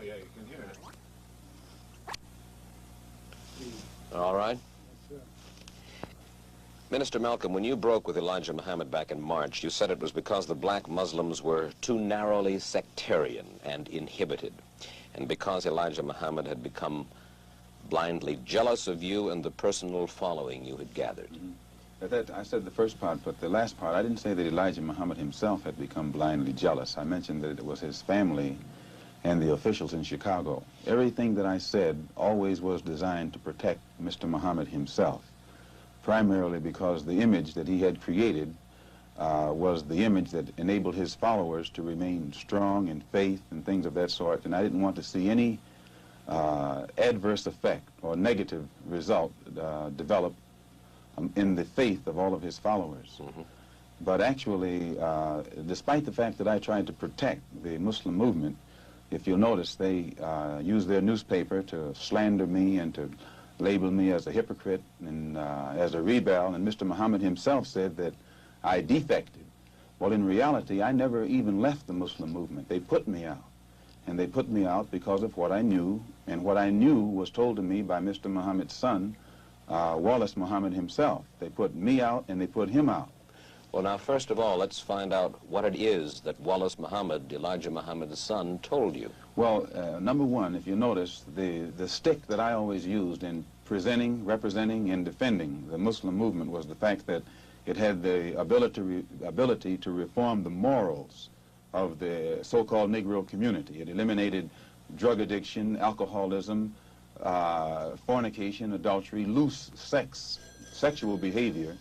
yeah, you can hear it. All right. Minister Malcolm, when you broke with Elijah Muhammad back in March, you said it was because the black Muslims were too narrowly sectarian and inhibited, and because Elijah Muhammad had become blindly jealous of you and the personal following you had gathered. I said the first part, but the last part, I didn't say that Elijah Muhammad himself had become blindly jealous. I mentioned that it was his family and the officials in Chicago. Everything that I said always was designed to protect Mr. Muhammad himself, primarily because the image that he had created was the image that enabled his followers to remain strong in faith and things of that sort, and I didn't want to see any adverse effect or negative result develop in the faith of all of his followers. But actually, despite the fact that I tried to protect the Muslim movement, if you'll notice, they used their newspaper to slander me and to label me as a hypocrite and as a rebel, and Mr. Muhammad himself said that I defected. Well, in reality, I never even left the Muslim movement. They put me out, and they put me out because of what I knew, and what I knew was told to me by Mr. Muhammad's son, Wallace Muhammad himself. They put me out, and they put him out. Well, now, first of all, let's find out what it is that Wallace Muhammad, Elijah Muhammad's son, told you. Well, number one, if you notice, the stick that I always used in presenting, representing, and defending the Muslim movement was the fact that it had the ability to reform the morals of the so-called Negro community. It eliminated drug addiction, alcoholism, fornication, adultery, loose sexual behavior,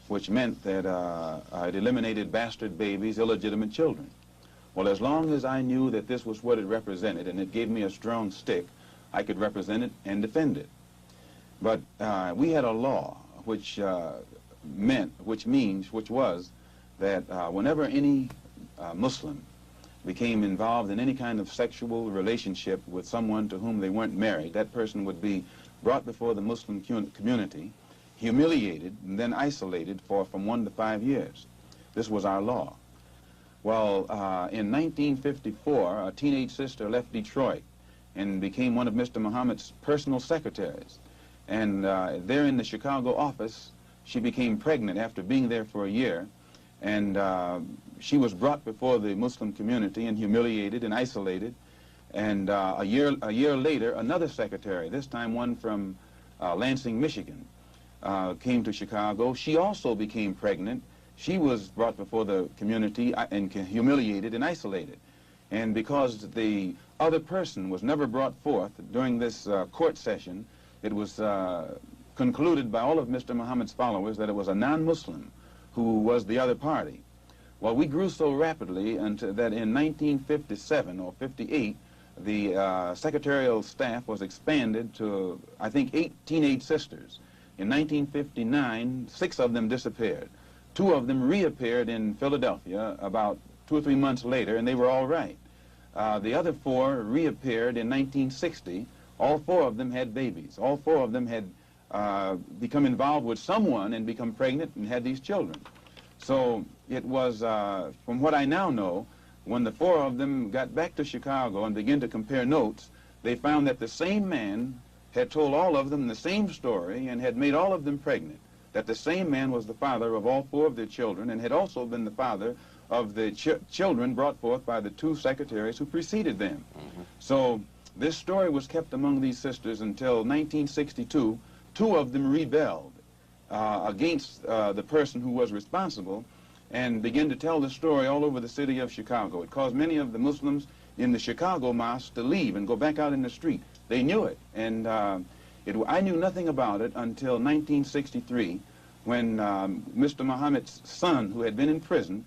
which meant that it eliminated bastard babies, illegitimate children. Well, as long as I knew that this was what it represented and it gave me a strong stick, I could represent it and defend it. But we had a law which was that whenever any Muslim became involved in any kind of sexual relationship with someone to whom they weren't married, that person would be brought before the Muslim community, humiliated, and then isolated for from 1 to 5 years. This was our law. Well, in 1954, a teenage sister left Detroit and became one of Mr. Muhammad's personal secretaries. And there in the Chicago office, she became pregnant after being there for a year, and she was brought before the Muslim community and humiliated and isolated. And a year later, another secretary, this time one from Lansing, Michigan, came to Chicago. She also became pregnant. She was brought before the community and humiliated and isolated. And because the other person was never brought forth during this court session, it was concluded by all of Mr. Muhammad's followers that it was a non-Muslim who was the other party. Well, we grew so rapidly that in 1957 or 58, the secretarial staff was expanded to, I think, 8 teenage sisters. In 1959, 6 of them disappeared. 2 of them reappeared in Philadelphia about 2 or 3 months later, and they were all right. The other 4 reappeared in 1960. All 4 of them had babies. All 4 of them had become involved with someone and become pregnant and had these children. So it was, from what I now know, when the 4 of them got back to Chicago and began to compare notes, they found that the same man had told all of them the same story and had made all of them pregnant, that the same man was the father of all 4 of their children and had also been the father of the children brought forth by the 2 secretaries who preceded them. So this story was kept among these sisters until 1962. 2 of them rebelled against the person who was responsible and began to tell the story all over the city of Chicago. It caused many of the Muslims in the Chicago mosque to leave and go back out in the street. They knew it, and I knew nothing about it until 1963, when Mr. Muhammad's son, who had been in prison,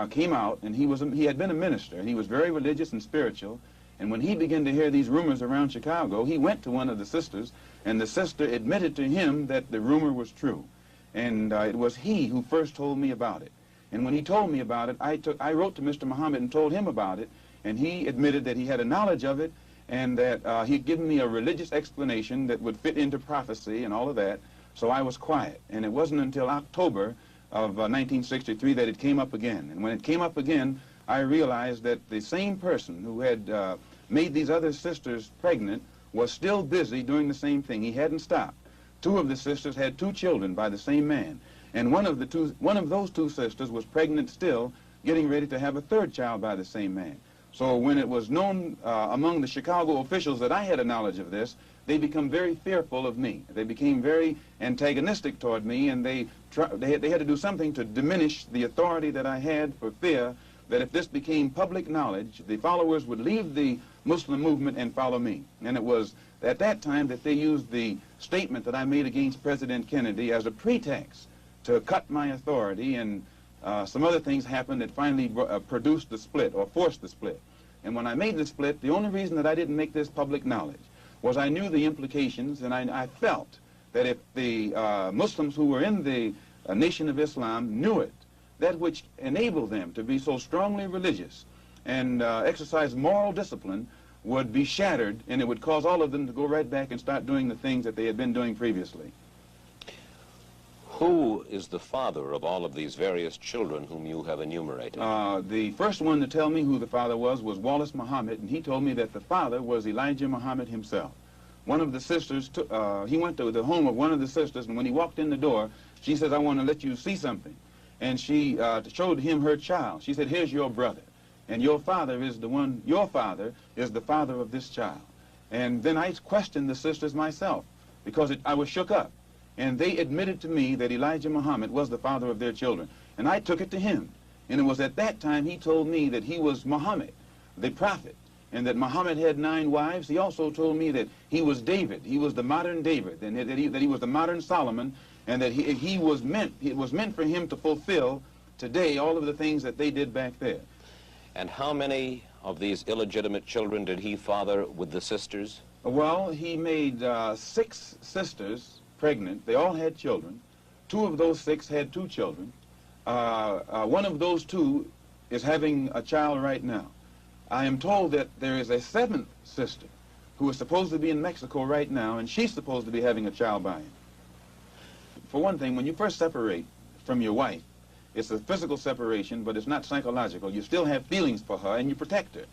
came out, and he had been a minister, and he was very religious and spiritual, and when he began to hear these rumors around Chicago, he went to one of the sisters, and the sister admitted to him that the rumor was true, and it was he who first told me about it. And when he told me about it, I wrote to Mr. Muhammad and told him about it, and he admitted that he had a knowledge of it, and that he'd given me a religious explanation that would fit into prophecy and all of that, so I was quiet. And it wasn't until October of 1963 that it came up again. And when it came up again, I realized that the same person who had made these other sisters pregnant was still busy doing the same thing. He hadn't stopped. Two of the sisters had 2 children by the same man. And one of those 2 sisters was pregnant still, getting ready to have a 3rd child by the same man. So when it was known among the Chicago officials that I had a knowledge of this, they become very fearful of me. They became very antagonistic toward me, and they had to do something to diminish the authority that I had, for fear that if this became public knowledge, the followers would leave the Muslim movement and follow me. And it was at that time that they used the statement that I made against President Kennedy as a pretext to cut my authority, and some other things happened that finally produced the split, or forced the split. And when I made the split, the only reason that I didn't make this public knowledge was I knew the implications, and I felt that if the Muslims who were in the Nation of Islam knew it, that which enabled them to be so strongly religious and exercise moral discipline would be shattered, and it would cause all of them to go right back and start doing the things that they had been doing previously. Who is the father of all of these various children whom you have enumerated? The first one to tell me who the father was Wallace Muhammad, and he told me that the father was Elijah Muhammad himself. One of the sisters, he went to the home of one of the sisters, and when he walked in the door, she says, "I want to let you see something." And she showed him her child. She said, "Here's your brother, and your father is the father of this child." And then I questioned the sisters myself, because I was shook up. And they admitted to me that Elijah Muhammad was the father of their children. And I took it to him. And it was at that time he told me that he was Muhammad, the prophet, and that Muhammad had 9 wives. He also told me that he was David. He was the modern David, and that he was the modern Solomon, and that it was meant for him to fulfill today all of the things that they did back there. And how many of these illegitimate children did he father with the sisters? Well, he made 6 sisters pregnant. They all had children. 2 of those 6 had 2 children. One of those 2 is having a child right now. I am told that there is a 7th sister who is supposed to be in Mexico right now, and she's supposed to be having a child by him. For one thing, when you first separate from your wife, it's a physical separation, but it's not psychological. You still have feelings for her, and you protect her.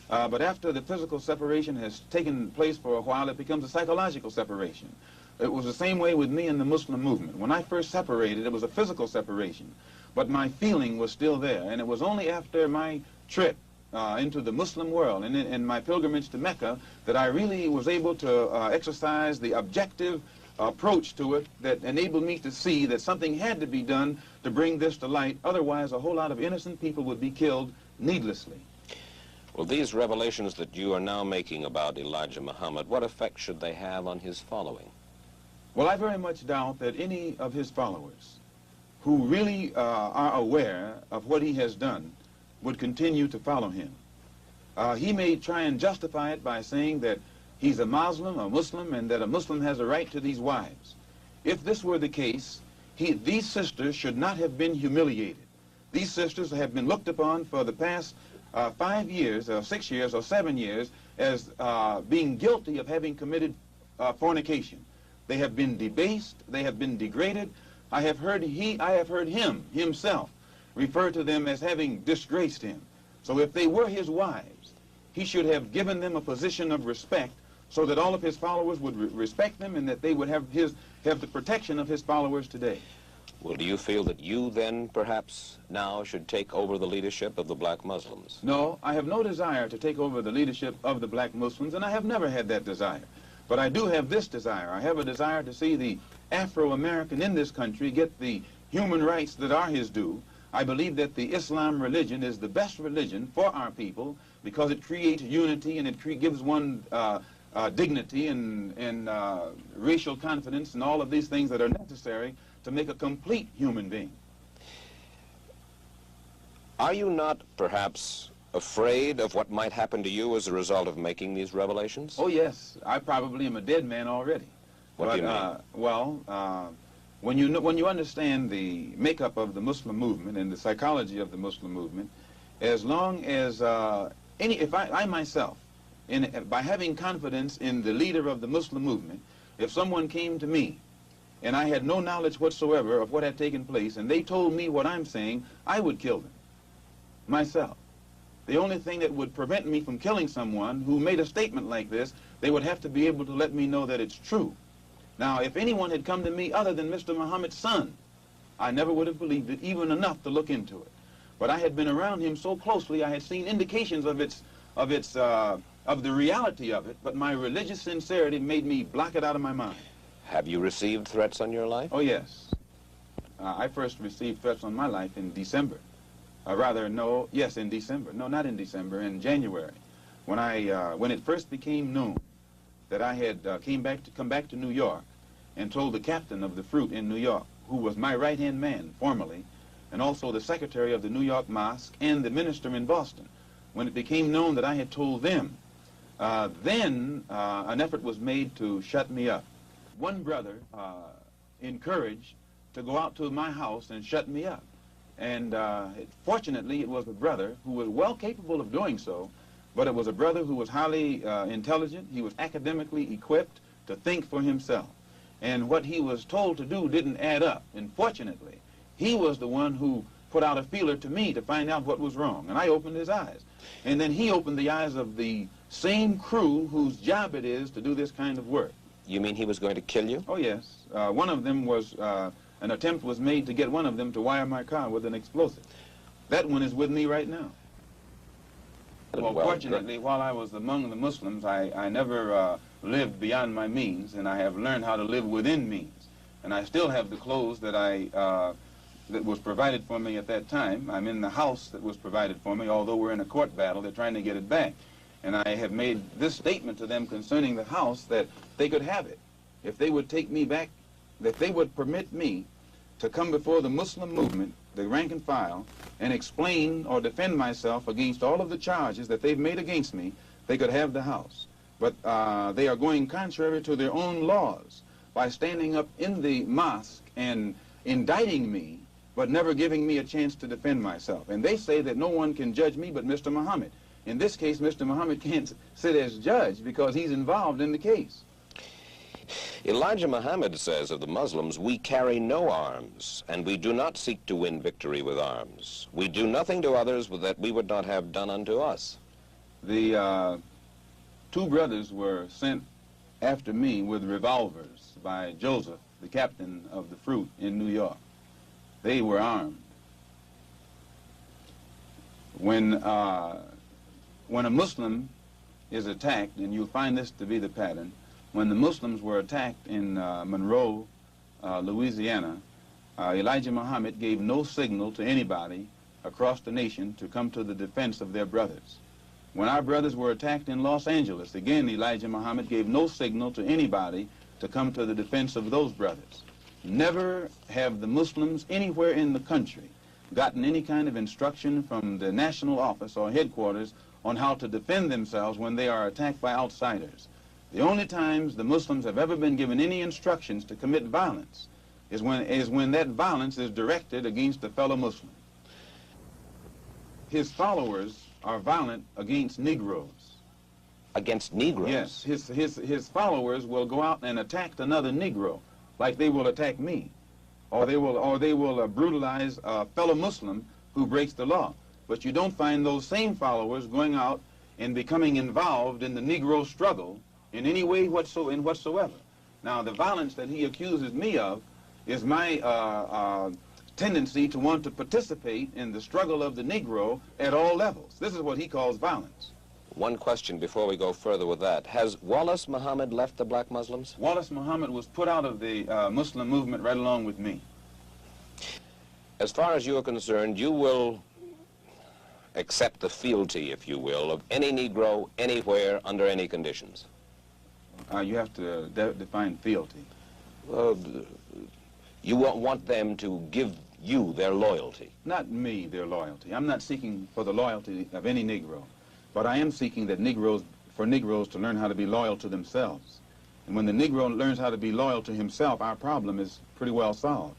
But after the physical separation has taken place for a while, it becomes a psychological separation. It was the same way with me in the Muslim movement. When I first separated, it was a physical separation, but my feeling was still there. And it was only after my trip into the Muslim world and my pilgrimage to Mecca that I really was able to exercise the objective approach to it that enabled me to see that something had to be done to bring this to light. Otherwise, a whole lot of innocent people would be killed needlessly. Well, these revelations that you are now making about Elijah Muhammad, what effect should they have on his following? Well, I very much doubt that any of his followers who really are aware of what he has done would continue to follow him. He may try and justify it by saying that he's a Muslim, and that a Muslim has a right to these wives. If this were the case, these sisters should not have been humiliated. These sisters have been looked upon for the past 5 years, or 6 years, or 7 years as being guilty of having committed fornication. They have been debased. They have been degraded. I have heard him himself refer to them as having disgraced him. So if they were his wives, he should have given them a position of respect so that all of his followers would respect them, and that they would have the protection of his followers today. Well, do you feel that you then perhaps now should take over the leadership of the black Muslims? No, I have no desire to take over the leadership of the black Muslims, and I have never had that desire. But I do have this desire. I have a desire to see the Afro-American in this country get the human rights that are his due. I believe that the Islam religion is the best religion for our people because it creates unity, and it gives one dignity and racial confidence and all of these things that are necessary to make a complete human being. Are you not perhaps afraid of what might happen to you as a result of making these revelations? Oh, yes. I probably am a dead man already. What do you mean? Well, when you understand the makeup of the Muslim movement and the psychology of the Muslim movement, as long as if I myself, by having confidence in the leader of the Muslim movement, if someone came to me and I had no knowledge whatsoever of what had taken place, and they told me what I'm saying, I would kill them myself. The only thing that would prevent me from killing someone who made a statement like this, they would have to be able to let me know that it's true. Now, if anyone had come to me other than Mr. Muhammad's son, I never would have believed it, even enough to look into it. But I had been around him so closely, I had seen indications of the reality of it, but my religious sincerity made me block it out of my mind. Have you received threats on your life? Oh, yes. I first received threats on my life in December. In December. No, not in December, in January. When it first became known that I had come back to New York and told the captain of the fruit in New York, who was my right-hand man formerly, and also the secretary of the New York Mosque and the minister in Boston. When it became known that I had told them, then an effort was made to shut me up. One brother encouraged to go out to my house and shut me up. And fortunately, it was a brother who was well capable of doing so, but it was a brother who was highly intelligent. He was academically equipped to think for himself. And what he was told to do didn't add up. And fortunately, he was the one who put out a feeler to me to find out what was wrong. And I opened his eyes. And then he opened the eyes of the same crew whose job it is to do this kind of work. You mean he was going to kill you? Oh, yes. One of them was, an attempt was made to get one of them to wire my car with an explosive. That one is with me right now. Well, fortunately, while I was among the Muslims, I never lived beyond my means, and I have learned how to live within means. And I still have the clothes that that was provided for me at that time. I'm in the house that was provided for me, although we're in a court battle. They're trying to get it back. And I have made this statement to them concerning the house, that they could have it. If they would take me back, that they would permit me to come before the Muslim movement, the rank and file, and explain or defend myself against all of the charges that they've made against me, they could have the house. But they are going contrary to their own laws by standing up in the mosque and indicting me, but never giving me a chance to defend myself. And they say that no one can judge me but Mr. Muhammad. In this case, Mr. Muhammad can't sit as judge because he's involved in the case. Elijah Muhammad says of the Muslims, "We carry no arms, and we do not seek to win victory with arms. We do nothing to others that we would not have done unto us." The two brothers were sent after me with revolvers by Joseph, the captain of the fruit in New York. They were armed. When a Muslim is attacked, and you'll find this to be the pattern, when the Muslims were attacked in Monroe, Louisiana, Elijah Muhammad gave no signal to anybody across the nation to come to the defense of their brothers. When our brothers were attacked in Los Angeles, again, Elijah Muhammad gave no signal to anybody to come to the defense of those brothers. Never have the Muslims anywhere in the country gotten any kind of instruction from the national office or headquarters on how to defend themselves when they are attacked by outsiders. The only times the Muslims have ever been given any instructions to commit violence is when that violence is directed against a fellow Muslim. His followers are violent against Negroes. Against Negroes? Yes, his followers will go out and attack another Negro, like they will attack me, or they will brutalize a fellow Muslim who breaks the law. But you don't find those same followers going out and becoming involved in the Negro struggle in any way whatsoever. Now, the violence that he accuses me of is my tendency to want to participate in the struggle of the Negro at all levels. This is what he calls violence. One question before we go further with that. Has Wallace Muhammad left the black Muslims? Wallace Muhammad was put out of the Muslim movement right along with me. As far as you are concerned, you will accept the fealty, if you will, of any Negro anywhere under any conditions? You have to define fealty. You want them to give you their loyalty. Not me, their loyalty. I'm not seeking for the loyalty of any Negro, but I am seeking that for Negroes to learn how to be loyal to themselves. And when the Negro learns how to be loyal to himself, our problem is pretty well solved.